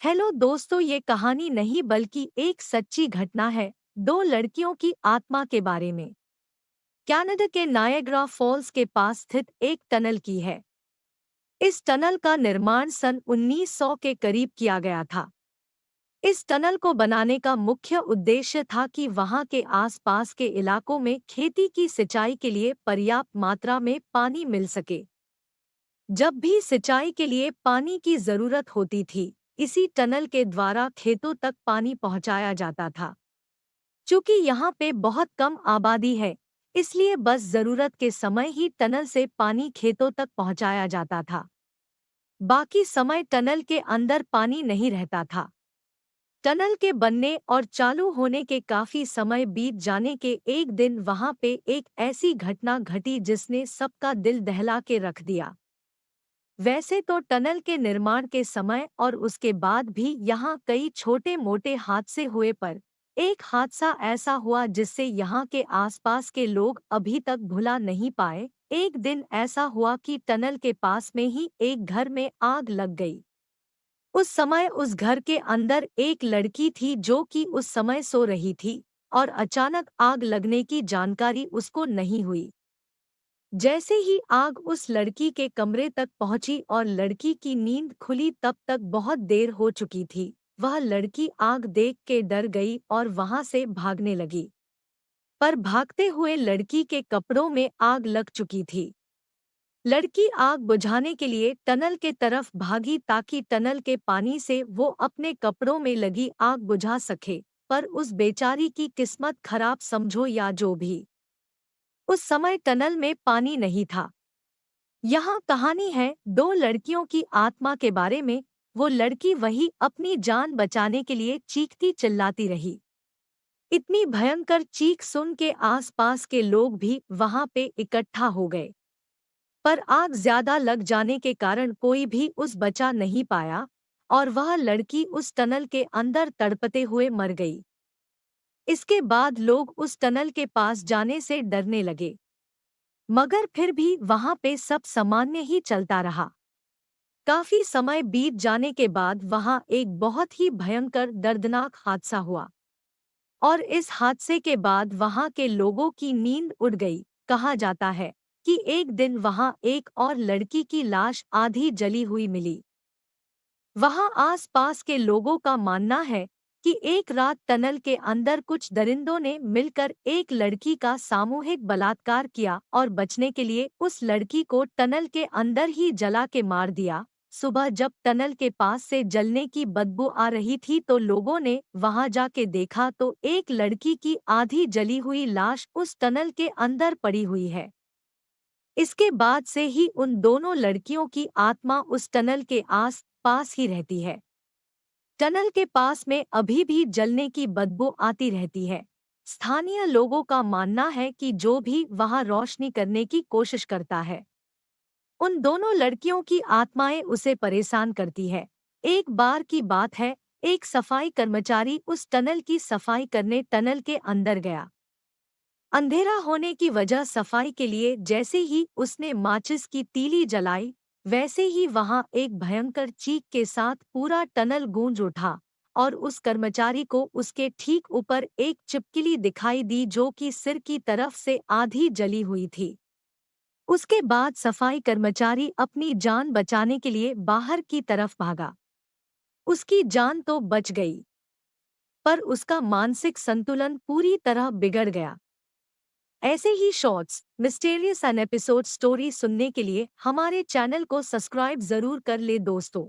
Hello दोस्तों, ये कहानी नहीं बल्कि एक सच्ची घटना है। दो लड़कियों की आत्मा के बारे में। कनाडा के नायग्रा फॉल्स के पास स्थित एक टनल की है। इस टनल का निर्माण सन 1900 के करीब किया गया था। इस टनल को बनाने का मुख्य उद्देश्य था कि वहां के आसपास के इलाकों में खेती की सिंचाई के लिए पर्याप्त मात्रा में पानी मिल सके। जब भी सिंचाई के लिए पानी की जरूरत होती थी, इसी टनल के द्वारा खेतों तक पानी पहुंचाया जाता था। चूंकि यहाँ पे बहुत कम आबादी है, इसलिए बस जरूरत के समय ही टनल से पानी खेतों तक पहुंचाया जाता था। बाकी समय टनल के अंदर पानी नहीं रहता था। टनल के बनने और चालू होने के काफी समय बीत जाने के एक दिन वहां पे एक ऐसी घटना घटी जिसने सबका दिल दहला के रख दिया। वैसे तो टनल के निर्माण के समय और उसके बाद भी यहाँ कई छोटे मोटे हादसे हुए, पर एक हादसा ऐसा हुआ जिससे यहाँ के आसपास के लोग अभी तक भुला नहीं पाए। एक दिन ऐसा हुआ कि टनल के पास में ही एक घर में आग लग गई। उस समय उस घर के अंदर एक लड़की थी जो कि उस समय सो रही थी, और अचानक आग लगने की जानकारी उसको नहीं हुई। जैसे ही आग उस लड़की के कमरे तक पहुंची और लड़की की नींद खुली, तब तक बहुत देर हो चुकी थी। वह लड़की आग देख के डर गई और वहां से भागने लगी। पर भागते हुए लड़की के कपड़ों में आग लग चुकी थी। लड़की आग बुझाने के लिए टनल के तरफ भागी ताकि टनल के पानी से वो अपने कपड़ों में लगी आग बुझा सके। पर उस बेचारी की किस्मत खराब समझो या जो भी, उस समय टनल में पानी नहीं था। यहाँ कहानी है दो लड़कियों की आत्मा के बारे में। वो लड़की वही अपनी जान बचाने के लिए चीखती चिल्लाती रही। इतनी भयंकर चीख सुन के आसपास के लोग भी वहां पे इकट्ठा हो गए। पर आग ज्यादा लग जाने के कारण कोई भी उस बचा नहीं पाया, और वह लड़की उस टनल के अंदर तड़पते हुए मर गई। इसके बाद लोग उस टनल के पास जाने से डरने लगे। मगर फिर भी वहां पे सब सामान्य ही चलता रहा। काफी समय बीत जाने के बाद वहां एक बहुत ही भयंकर दर्दनाक हादसा हुआ, और इस हादसे के बाद वहां के लोगों की नींद उड़ गई। कहा जाता है कि एक दिन वहां एक और लड़की की लाश आधी जली हुई मिली। वहां आस-पास के लोगों का मानना है कि एक रात टनल के अंदर कुछ दरिंदों ने मिलकर एक लड़की का सामूहिक बलात्कार किया और बचने के लिए उस लड़की को टनल के अंदर ही जला के मार दिया। सुबह जब टनल के पास से जलने की बदबू आ रही थी तो लोगों ने वहां जाके देखा तो एक लड़की की आधी जली हुई लाश उस टनल के अंदर पड़ी हुई है। इसके बाद से ही उन दोनों लड़कियों की आत्मा उस टनल के आस पास ही रहती है। टनल के पास में अभी भी जलने की बदबू आती रहती है। स्थानीय लोगों का मानना है कि जो भी वहां रोशनी करने की कोशिश करता है, उन दोनों लड़कियों की आत्माएं उसे परेशान करती है। एक बार की बात है, एक सफाई कर्मचारी उस टनल की सफाई करने टनल के अंदर गया। अंधेरा होने की वजह सफाई के लिए जैसे ही उसने माचिस की तीली जलाई, वैसे ही वहां एक भयंकर चीख के साथ पूरा टनल गूंज उठा, और उस कर्मचारी को उसके ठीक ऊपर एक चिपकली दिखाई दी जो कि सिर की तरफ से आधी जली हुई थी। उसके बाद सफाई कर्मचारी अपनी जान बचाने के लिए बाहर की तरफ भागा। उसकी जान तो बच गई, पर उसका मानसिक संतुलन पूरी तरह बिगड़ गया। ऐसे ही shorts, mysterious and episode story सुनने के लिए हमारे चैनल को सब्सक्राइब जरूर कर ले दोस्तों।